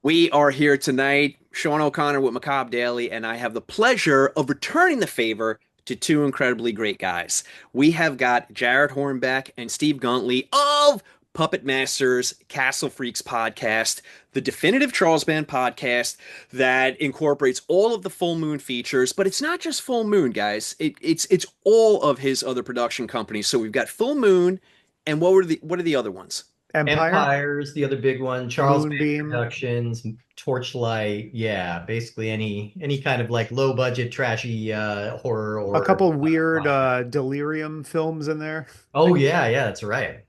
We are here tonight, Sean O'Connor with Macabre Daily, and I have the pleasure of returning the favor to two incredibly great guys. We have got Jarrod Hornbeck and Steve Guntli of Puppet Masters Castle Freaks podcast, the definitive Charles Band podcast that incorporates all of the full moon features, but it's not just full moon, guys. It's all of his other production companies. So we've got Full Moon, and what are the other ones? Empire, Empire's the other big one. Charles Band Moonbeam, Productions, Torchlight. Yeah, basically any kind of like low budget, trashy horror a or couple weird podcast. delirium films in there. Oh yeah, that's right.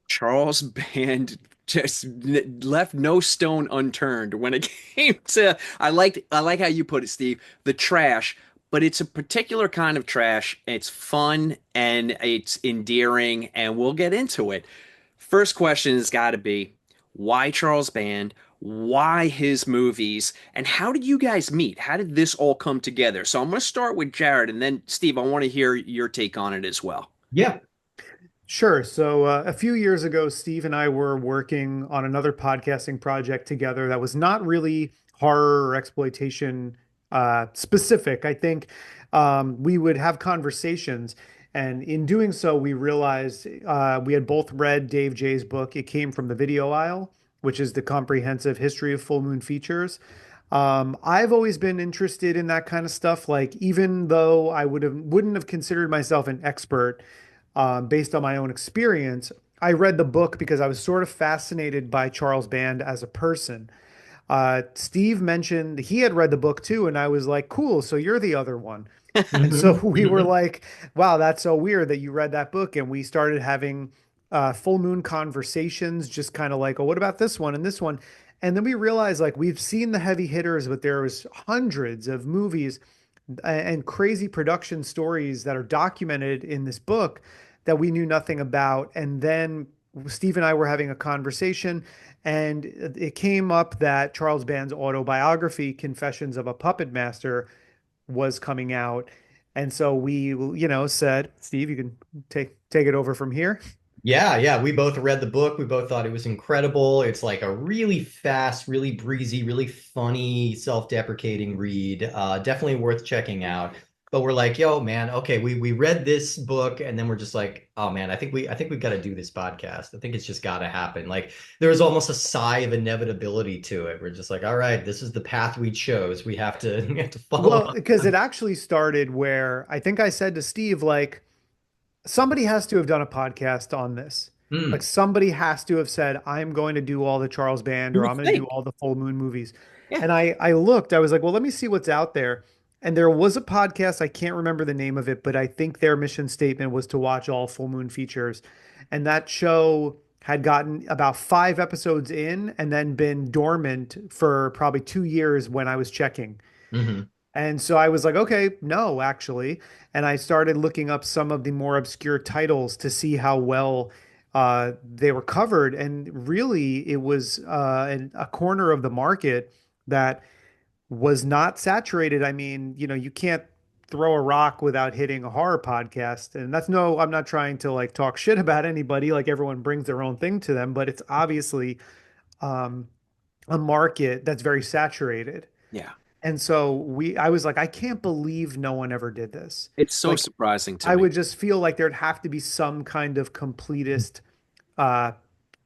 Charles Band just left no stone unturned when it came to I like how you put it, Steve, the trash, but it's a particular kind of trash. It's fun and it's endearing, and we'll get into it. First question has got to be why Charles Band? Why his movies? And how did you guys meet? How did this all come together? So I'm going to start with Jarrod, and then Steve, I want to hear your take on it as well. Yeah. Sure. So a few years ago, Steve and I were working on another podcasting project together that was not really horror or exploitation specific. I think we would have conversations, and in doing so, we realized we had both read Dave J's book. It came from the video aisle, which is the comprehensive history of full moon features. I've always been interested in that kind of stuff. Like, even though I wouldn't have considered myself an expert based on my own experience. I read the book because I was sort of fascinated by Charles Band as a person. Steve mentioned he had read the book too, and I was like, cool, so you're the other one. And so we were like, wow, that's so weird that you read that book. And we started having full moon conversations, just kind of like, oh, what about this one and this one? And then we realized like we've seen the heavy hitters, but there was hundreds of movies and crazy production stories that are documented in this book that we knew nothing about. And then Steve and I were having a conversation, and it came up that Charles Band's autobiography, Confessions of a Puppet Master, was coming out. And so we, said, Steve, you can take it over from here. Yeah. We both read the book. We both thought it was incredible. It's like a really fast, really breezy, really funny, self-deprecating read. Definitely worth checking out. But we're like, yo, man, okay, we read this book and then we're just like, oh man, I think we've got to do this podcast. I think it's just got to happen. Like there was almost a sigh of inevitability to it. We're just like, all right, this is the path we chose. We have to we have to follow Well, up. because it actually started where I think I said to Steve, like, somebody has to have done a podcast on this. Like, Hmm. somebody has to have said, I'm going to do all the Charles Band You or would I'm going to do think. all the full moon movies. Yeah. And I looked, I was like, well, let me see what's out there. And there was a podcast, I can't remember the name of it, but I think their mission statement was to watch all full moon features. And that show had gotten about 5 episodes in and then been dormant for probably 2 years when I was checking. Hmm. And so I was like, okay, no, actually. And I started looking up some of the more obscure titles to see how well they were covered. And really, it was a corner of the market that was not saturated. I mean, you can't throw a rock without hitting a horror podcast. And that's no, I'm not trying to like talk shit about anybody. Like, everyone brings their own thing to them, but it's obviously um, a market that's very saturated. Yeah. And so I was like, I can't believe no one ever did this. It's so Like, surprising to I me. would just feel like there'd have to be some kind of completist, uh,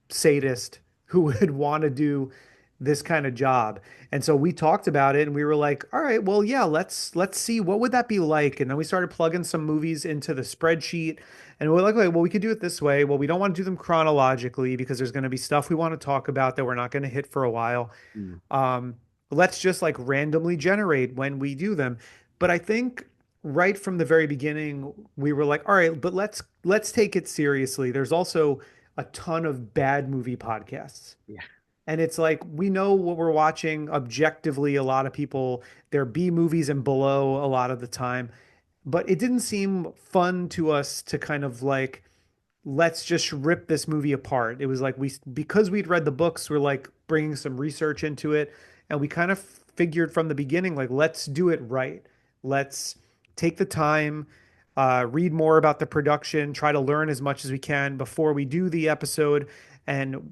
sadist who would want to do this kind of job. And so we talked about it and we were like, all right, well, yeah, let's see what would that be like. And then we started plugging some movies into the spreadsheet and we're like, okay, well, we could do it this way. Well, we don't want to do them chronologically because there's going to be stuff we want to talk about that we're not going to hit for a while. Mm. Um, let's just like randomly generate when we do them. But I think right from the very beginning, we were like, all right, but let's take it seriously. There's also a ton of bad movie podcasts. Yeah. And it's like we know what we're watching objectively. A lot of people, they're B movies and below a lot of the time. But it didn't seem fun to us to kind of like let's just rip this movie apart. It was like because we'd read the books, we're like bringing some research into it, and we kind of figured from the beginning, like let's do it right. Let's take the time, read more about the production, try to learn as much as we can before we do the episode, And,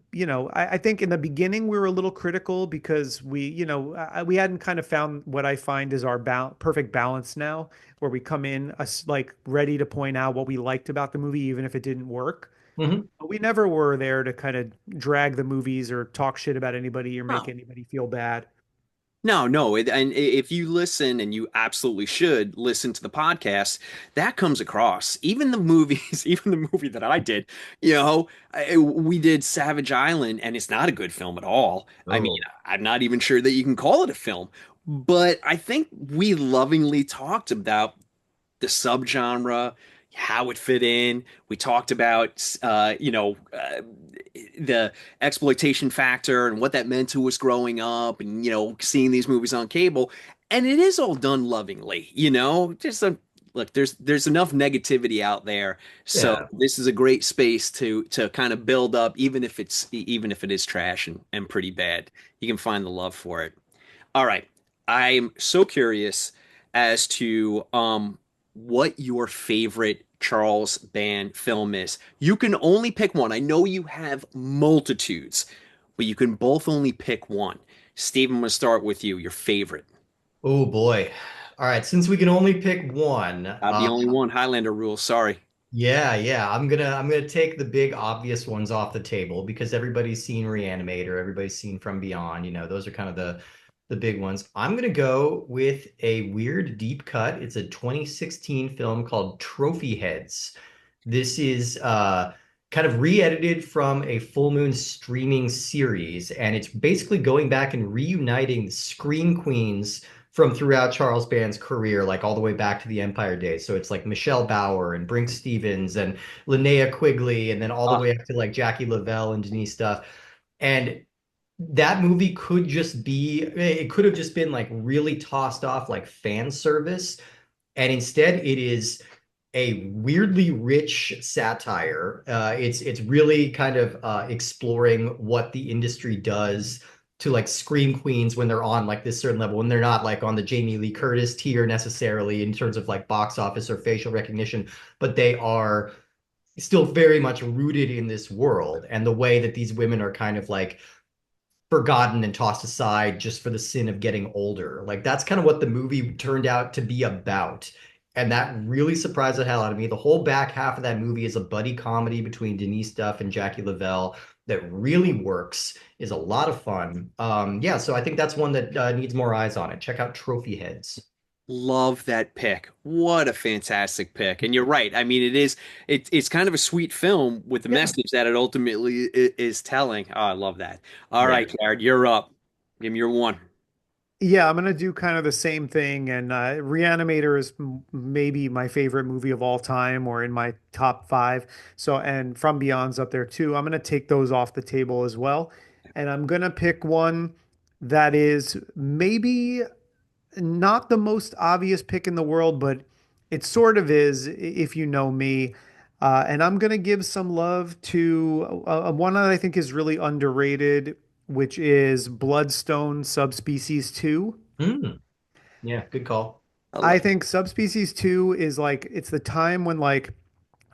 I think in the beginning we were a little critical because we hadn't kind of found what I find is our perfect balance now, where we come in like ready to point out what we liked about the movie, even if it didn't work. Mhm. But we never were there to kind of drag the movies or talk shit about anybody or make anybody feel bad. No, no. And if you listen, and you absolutely should listen to the podcast, that comes across. Even the movies, even the movie that I did, we did Savage Island, and it's not a good film at all. I mean, Oh. I'm not even sure that you can call it a film, but I think we lovingly talked about the subgenre, how it fit in. We talked about, the exploitation factor and what that meant to us growing up, and seeing these movies on cable. And it is all done lovingly, Just look. There's enough negativity out there, so Yeah. this is a great space to kind of build up, even if it is trash and pretty bad. You can find the love for it. All right. I'm so curious as to what your favorite Charles Band film is. You can only pick one. I know you have multitudes, but you can both only pick one. Steve, I'm going to start with you. Your favorite. Oh boy. All right, since we can only pick one, The only one. Highlander rule. Sorry. yeah, I'm gonna take the big obvious ones off the table because everybody's seen Reanimator, everybody's seen From Beyond, those are kind of the big ones. I'm gonna go with a weird deep cut. It's a 2016 film called Trophy Heads. This is kind of re-edited from a Full Moon streaming series, and it's basically going back and reuniting the Scream Queens from throughout Charles Band's career, like all the way back to the Empire days. So it's like Michelle Bauer and Brinke Stevens and Linnea Quigley, and then all the Ah, way up to like Jackie Lavelle and Denise Duff. And that movie it could have just been like really tossed off like fan service. And instead, it is a weirdly rich satire. It's really kind of exploring what the industry does to like scream queens when they're on like this certain level, when they're not like on the Jamie Lee Curtis tier necessarily in terms of like box office or facial recognition, but they are still very much rooted in this world and the way that these women are kind of like forgotten and tossed aside just for the sin of getting older. Like that's kind of what the movie turned out to be about. And that really surprised the hell out of me. The whole back half of that movie is a buddy comedy between Denise Duff and Jackie Lavelle that really works, is a lot of fun. Yeah, so I think that's one that needs more eyes on it. Check out Trophy Heads. love that pick. What a fantastic pick. And you're right. I mean, it's kind of a sweet film with the Yeah. message that it ultimately is telling. Oh, I love that. All Yeah. right, Jared, you're up. Give me your one. Yeah, I'm gonna do kind of the same thing. And Reanimator is maybe my favorite movie of all time, or in my top five. So, and From Beyond's up there too. I'm gonna take those off the table as well, and I'm gonna pick one that is maybe not the most obvious pick in the world, but it sort of is if you know me. And I'm gonna give some love to one that I think is really underrated, which is Bloodstone Subspecies 2. Mm, yeah, good call. I I love think Subspecies 2 is like it's the time when like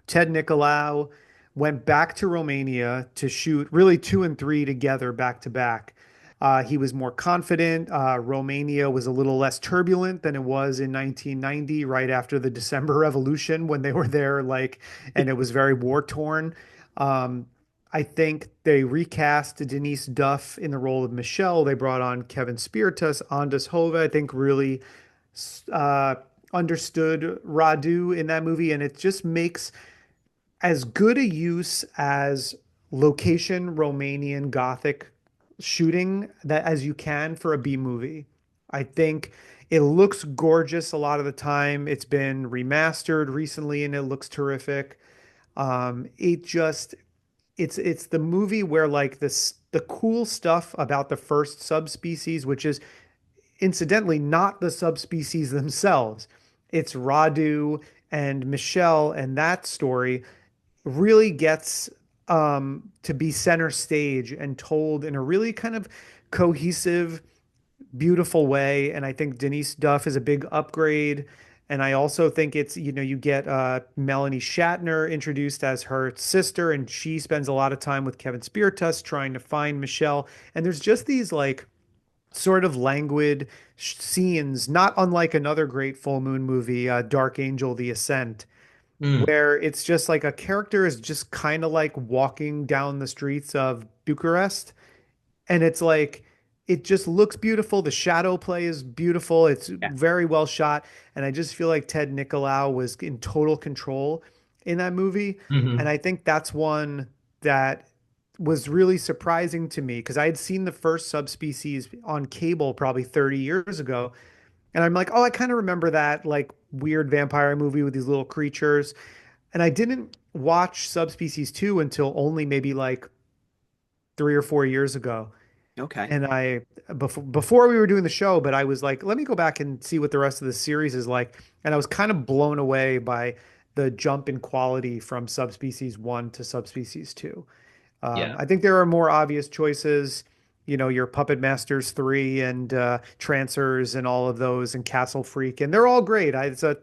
Ted Nicolau went back to Romania to shoot really two and three together back to back. He was more confident. Romania was a little less turbulent than it was in 1990, right after the December Revolution, when they were there, like, and it was very war torn. Um, I think they recast Denise Duff in the role of Michelle. They brought on Kevin Spiritus, Andis Hove, I think really uh, understood Radu in that movie, and it just makes as good a use as location Romanian Gothic shooting that as you can for a B movie. I think it looks gorgeous a lot of the time. It's been remastered recently and it looks terrific. It just it's the movie where like this the cool stuff about the first subspecies, which is incidentally not the subspecies themselves. It's Radu and Michelle, and that story really gets to be center stage and told in a really kind of cohesive, beautiful way. And I think Denise Duff is a big upgrade. And I also think it's, you get Melanie Shatner introduced as her sister, and she spends a lot of time with Kevin Spiritus trying to find Michelle. And there's just these like sort of languid scenes, not unlike another great full moon movie, Dark Angel, The Ascent, Mm, where it's just like a character is just kind of like walking down the streets of Bucharest, and it's like it just looks beautiful. The shadow play is beautiful. It's Yeah. very well shot, and I just feel like Ted Nicolau was in total control in that movie. And hmm I think that's one that was really surprising to me because I had seen the first Subspecies on cable probably 30 years ago, and I'm like, oh, I kind of remember that like weird vampire movie with these little creatures. And I didn't watch Subspecies 2 until only maybe like 3 or 4 years ago. Okay. And I before we were doing the show, but I was like, let me go back and see what the rest of the series is like. And I was kind of blown away by the jump in quality from Subspecies 1 to Subspecies 2. Yeah. I think there are more obvious choices, your Puppet Masters 3 and Trancers and all of those and Castle Freak, and they're all great. It's a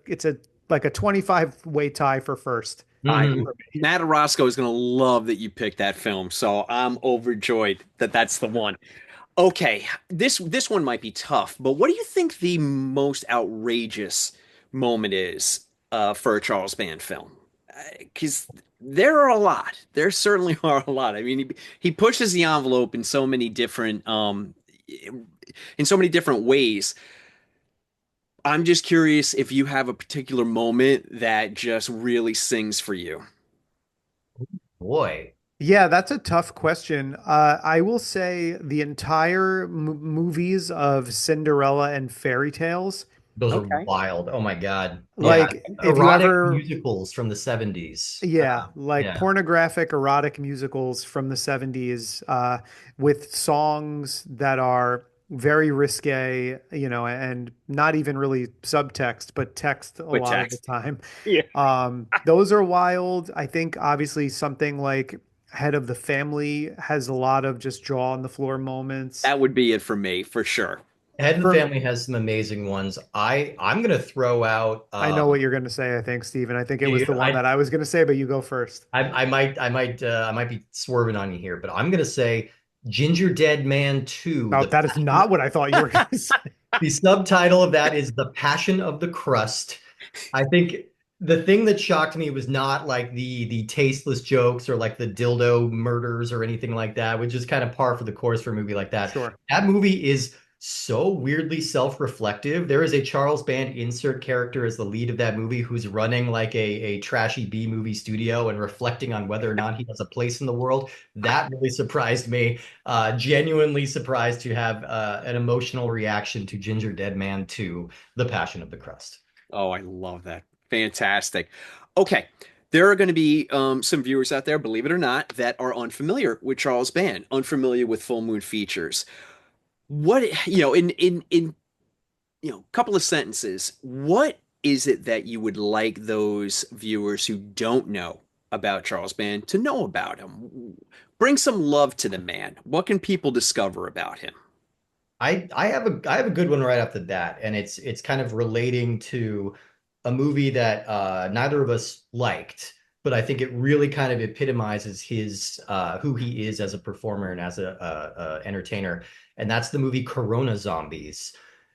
like a 25 way tie for first. I hmm Matt Orozco is going to love that you picked that film, so I'm overjoyed that that's the one. Okay, this one might be tough, but what do you think the most outrageous moment is for a Charles Band film? Because there are a lot. There certainly are a lot. I mean, he pushes the envelope in so many different ways. I'm just curious if you have a particular moment that just really sings for you. Boy, Yeah, that's a tough question. I will say the entire movies of Cinderella and Fairy Tales. those are Okay. wild. Oh my God. Yeah. Like, if you Erotic ever, musicals from the 70s. yeah, like Yeah. pornographic erotic musicals from the 70s, with songs that are very risque, and not even really subtext, but text a With lot of the text. time. Yeah. Those are wild. I think obviously something like Head of the Family has a lot of just jaw on the floor moments. That would be it for me, for sure. Head of the For Family has some amazing ones. I'm gonna throw out I know what you're going to say, I think, Steven. I think it was dude, the one that I was going to say, but you go first. I might be swerving on you here, but I'm gonna say Ginger Dead Man 2, Oh, that is not what I thought you were going to say. the subtitle of that is The Passion of the Crust. I think the thing that shocked me was not like the tasteless jokes or like the dildo murders or anything like that, which is kind of par for the course for a movie like that. Sure. That movie is so weirdly self-reflective. There is a Charles Band insert character as the lead of that movie who's running like a trashy B movie studio and reflecting on whether or not he has a place in the world. That really surprised me. Genuinely surprised to have an emotional reaction to Ginger Dead Man 2, The Passion of the Crust. Oh, I love that. Fantastic. Okay. There are going to be some viewers out there, believe it or not, that are unfamiliar with Charles Band, unfamiliar with Full Moon Features. What, in couple of sentences, what is it that you would like those viewers who don't know about Charles Band to know about him? Bring some love to the man. What can people discover about him? I have a good one right off the bat, and it's kind of relating to a movie that neither of us liked, but I think it really kind of epitomizes his who he is as a performer and as a entertainer, and that's the movie Corona Zombies.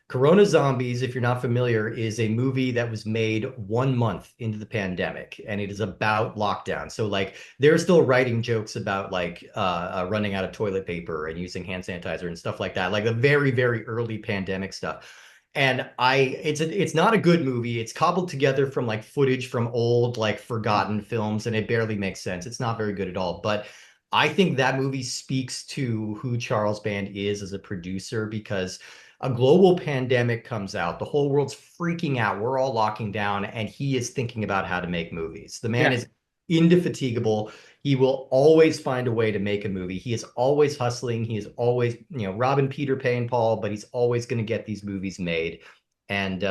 Corona Zombies, if you're not familiar, is a movie that was made 1 month into the pandemic, and it is about lockdown. So like they're still writing jokes about like running out of toilet paper and using hand sanitizer and stuff like that, like the very, very early pandemic stuff. And it's not a good movie. It's cobbled together from like footage from old, like forgotten films, and it barely makes sense. It's not very good at all. But I think that movie speaks to who Charles Band is as a producer because a global pandemic comes out, the whole world's freaking out, we're all locking down, and he is thinking about how to make movies. The man Yeah, is indefatigable. He will always find a way to make a movie. He is always hustling. He is always, robbing Peter, paying Paul, but he's always going to get these movies made. And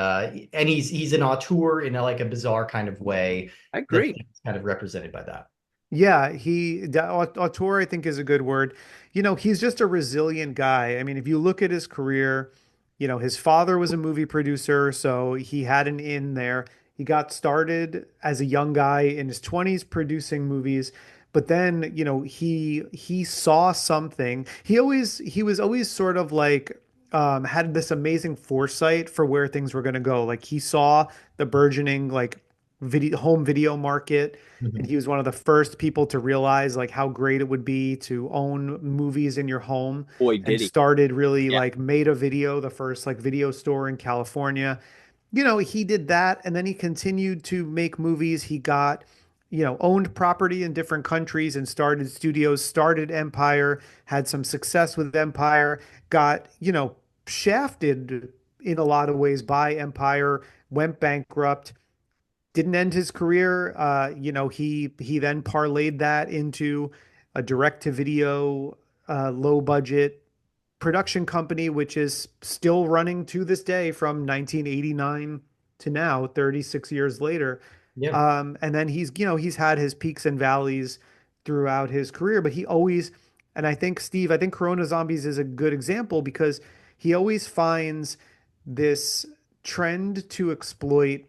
he's an auteur in like a bizarre kind of way I that agree. is kind of represented by that. Yeah, auteur, I think, is a good word. He's just a resilient guy. I mean, if you look at his career, His father was a movie producer, so he had an in there. He got started as a young guy in his 20s producing movies, but then, he saw something. He was always sort of like had this amazing foresight for where things were going to go. Like he saw the burgeoning like home video market, and Mhm. he was one of the first people to realize like how great it would be to own movies in your home, Boy, and did he. started really Yeah. like made a video, the first like video store in California. He did that, and then he continued to make movies. He got, owned property in different countries and started studios, started Empire, had some success with Empire, got, shafted in a lot of ways by Empire, went bankrupt, didn't end his career. He then parlayed that into a direct to video, low budget production company, which is still running to this day from 1989 to now, 36 years later. Yeah. And then he's had his peaks and valleys throughout his career, but he always, and I think Steve, I think Corona Zombies is a good example because he always finds this trend to exploit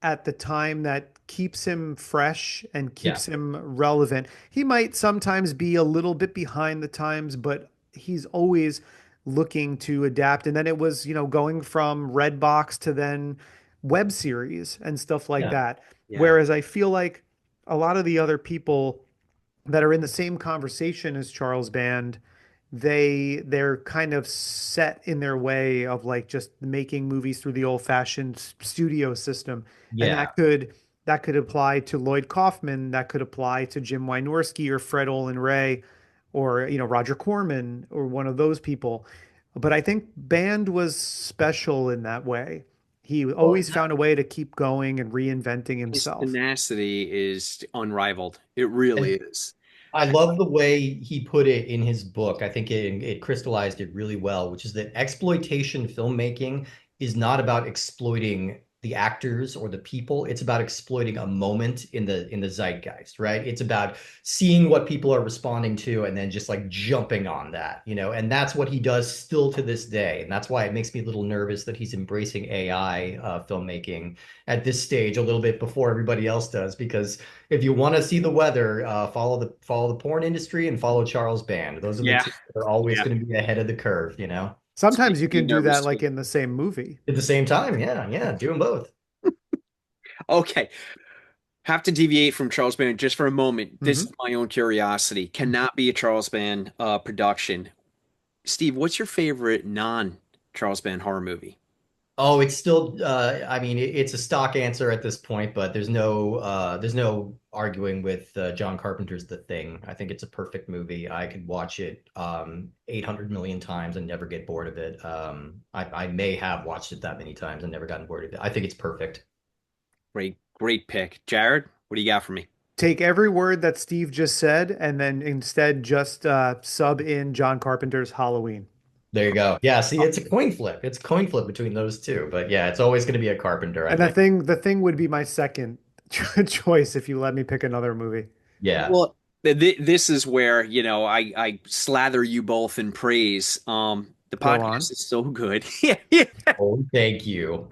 at the time that keeps him fresh and Yeah. keeps him relevant. He might sometimes be a little bit behind the times, but he's always looking to adapt. And then it was, going from Redbox to then web series and stuff like Yeah. that. Yeah. Whereas I feel like a lot of the other people that are in the same conversation as Charles Band, they're kind of set in their way of like just making movies through the old-fashioned studio system. And Yeah. that could apply to Lloyd Kaufman, that could apply to Jim Wynorski or Fred Olen Ray, or Roger Corman or one of those people. But I think Band was special in that way. He Well, always found a way to keep going and reinventing His himself. tenacity is unrivaled. It really and is. I love the way he put it in his book. I think it crystallized it really well, which is that exploitation filmmaking is not about exploiting the actors or the people. It's about exploiting a moment in the zeitgeist, right? It's about seeing what people are responding to and then just like jumping on that, and that's what he does still to this day. And that's why it makes me a little nervous that he's embracing AI filmmaking at this stage a little bit before everybody else does, because if you want to see the weather, follow the porn industry and follow Charles Band. Those are the Yeah. two that are always Yeah. going to be ahead of the curve, It's Sometimes making you me can do nervous that like too. in the same movie. At the same time. Yeah, yeah, doing both. Okay. Have to deviate from Charles Band just for a moment. This is Hmm. my own curiosity. Cannot be a Charles Band production. Steve, what's your favorite non-Charles Band horror movie? Oh, it's still I mean it's a stock answer at this point, but there's no arguing with John Carpenter's The Thing. I think it's a perfect movie. I could watch it 800 million times and never get bored of it. I may have watched it that many times and never gotten bored of it. I think it's perfect. Great, great pick. Jared, what do you got for me? Take every word that Steve just said and then instead just sub in John Carpenter's Halloween. There you go. Yeah, see, it's a coin flip. It's a coin flip between those two. But yeah, it's always going to be a Carpenter, I And think. the thing would be my second choice if you let me pick another movie. Yeah. Well, this is where, I slather you both in praise. The Go on. podcast is so good. Yeah, yeah. Oh, thank you.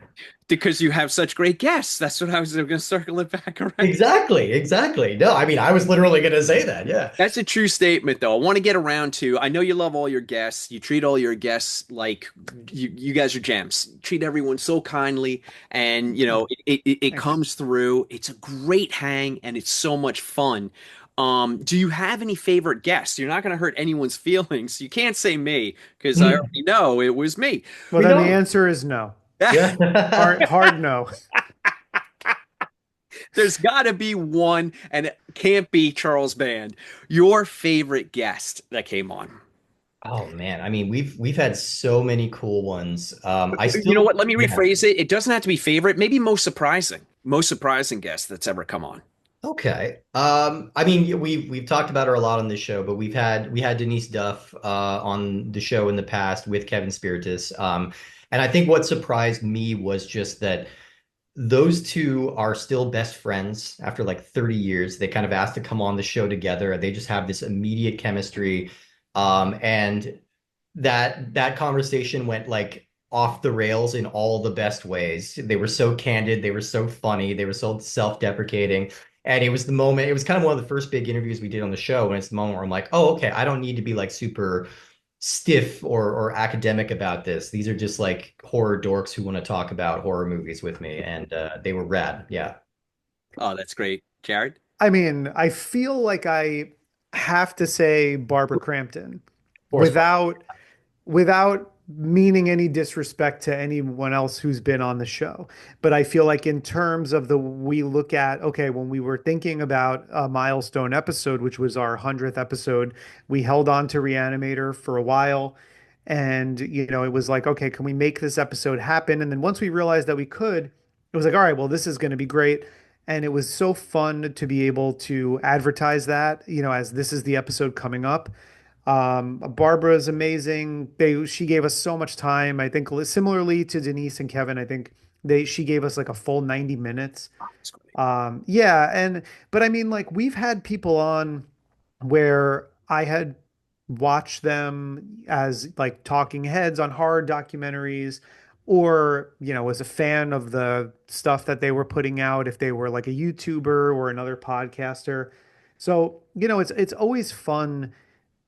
Because you have such great guests. That's what I was going to circle it back around. Exactly, exactly. No, I mean, I was literally going to say that. Yeah. That's a true statement, though. I want to get around to. I know you love all your guests. You treat all your guests like you guys are gems. Treat everyone so kindly, and it Thanks. comes through. It's a great hang, and it's so much fun. Do you have any favorite guests? You're not going to hurt anyone's feelings. You can't say me because I already know it was me. Well, We then the don't. answer is no. Yeah. Hard no. There's got to be one, and it can't be Charles Band. Your favorite guest that came on. Oh man, I mean, we've had so many cool ones. I You know still, what? Let me yeah. rephrase it. It doesn't have to be favorite. Maybe most surprising. Most surprising guest that's ever come on. Okay. I mean, we've talked about her a lot on this show, but we had Denise Duff on the show in the past with Kevin Spiritus. And I think what surprised me was just that those two are still best friends after like 30 years. They kind of asked to come on the show together. They just have this immediate chemistry. And that conversation went like off the rails in all the best ways. They were so candid, they were so funny, they were so self-deprecating. And it was the moment, it was kind of one of the first big interviews we did on the show. And it's the moment where I'm like, oh, okay, I don't need to be like super stiff or academic about this. These are just like horror dorks who want to talk about horror movies with me. And they were rad. Yeah. Oh, that's great. Jared? I mean, I feel like I have to say Barbara Crampton Force Fire. without without meaning any disrespect to anyone else who's been on the show. But I feel like in terms of we look at, okay, when we were thinking about a milestone episode, which was our 100th episode, we held on to Reanimator for a while. And, it was like, okay, can we make this episode happen? And then once we realized that we could, it was like, all right, well, this is going to be great. And it was so fun to be able to advertise that, as this is the episode coming up. Barbara is amazing. She gave us so much time. I think similarly to Denise and Kevin, I think she gave us like a full 90 minutes. That's great. Yeah, but I mean, like we've had people on where I had watched them as like talking heads on horror documentaries, or was a fan of the stuff that they were putting out if they were like a YouTuber or another podcaster. So, it's always fun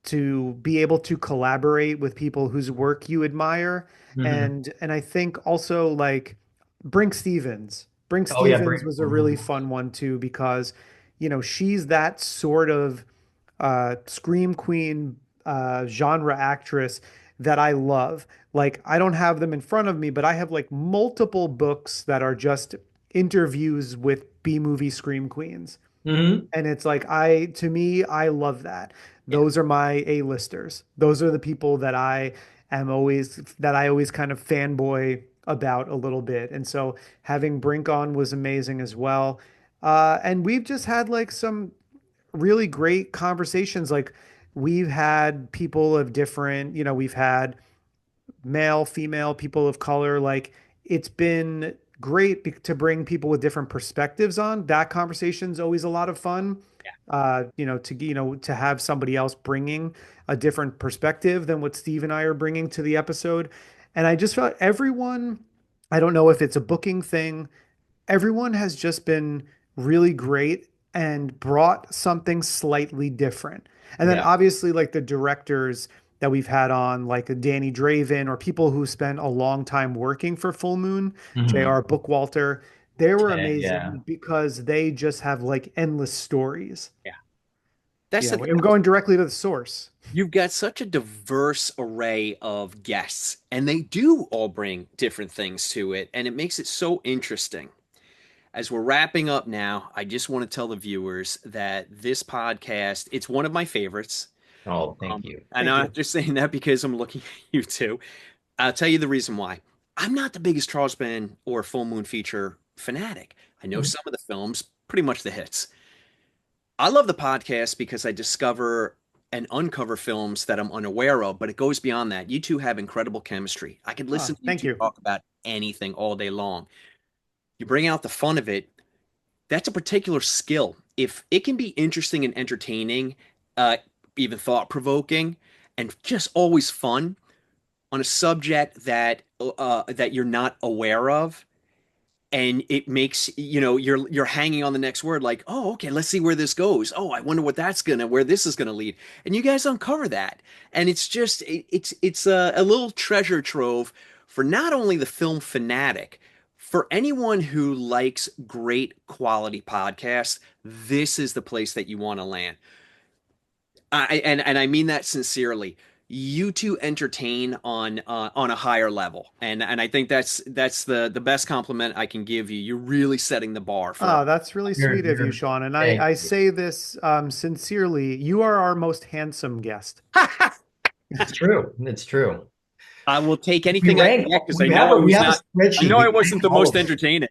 to be able to collaborate with people whose work you admire. Mhm. And I think also like Brink Stevens. Brink Oh yeah, Stevens bring. was a really Mhm. fun one too, because she's that sort of scream queen genre actress that I love. Like I don't have them in front of me, but I have like multiple books that are just interviews with B movie scream queens. Mhm. And it's like to me, I love that. Yeah. Those are my A-listers. Those are the people that I always kind of fanboy about a little bit. And so having Brink on was amazing as well. And we've just had like some really great conversations. Like we've had people of different, we've had male, female, people of color. Like it's been great to bring people with different perspectives on. That conversation's always a lot of fun. To have somebody else bringing a different perspective than what Steve and I are bringing to the episode. And I just felt everyone, I don't know if it's a booking thing, everyone has just been really great and brought something slightly different. And then Yeah. obviously like the directors that we've had on, like Danny Draven or people who spent a long time working for Full Moon, Mhm. J.R. Bookwalter, they were Yeah. amazing because they just have like endless stories. Yeah. That's the thing. And going directly to the source. You've got such a diverse array of guests, and they do all bring different things to it, and it makes it so interesting. As we're wrapping up now, I just want to tell the viewers that this podcast, it's one of my favorites. Oh, thank you. And Thank I'm not you. just saying that because I'm looking at you two. I'll tell you the reason why. I'm not the biggest Charles Band or Full Moon feature fanatic. I know Mhm. some of the films, pretty much the hits. I love the podcast because I discover and uncover films that I'm unaware of, but it goes beyond that. You two have incredible chemistry. I could listen Oh, to you thank two you. talk about anything all day long. You bring out the fun of it. That's a particular skill. If it can be interesting and entertaining, uh, even thought provoking, and just always fun on a subject that you're not aware of, and it makes you're hanging on the next word, like, oh, okay, let's see where this goes. Oh, I wonder where this is gonna lead, and you guys uncover that, and it's just it's a little treasure trove for not only the film fanatic, for anyone who likes great quality podcasts. This is the place that you want to land. And I mean that sincerely. You two entertain on a higher level, and I think that's the best compliment I can give you. You're really setting the bar for Oh, that's really You're, sweet of you, you're, Sean. And thank I you. say this sincerely. You are our most handsome guest. us. It's true. It's true. I will take anything I can get because We have a I spreadsheet. know We I rank wasn't the all most of entertaining.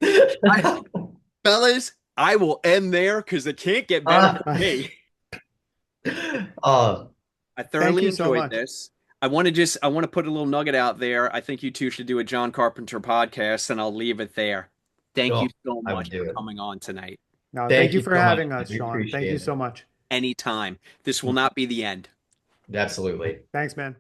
I, them. fellas, I will end there because it can't get better Uh, than me. uh, I Thank thoroughly you so enjoyed much. this. I want to put a little nugget out there. I think you two should do a John Carpenter podcast, and I'll leave it there. Thank you oh, so I much would do for it. coming on tonight. No, thank Thank you you for so much. having us, We Sean. Thank you appreciate so much. Anytime. This will not be the end. it. Absolutely. Thanks, man.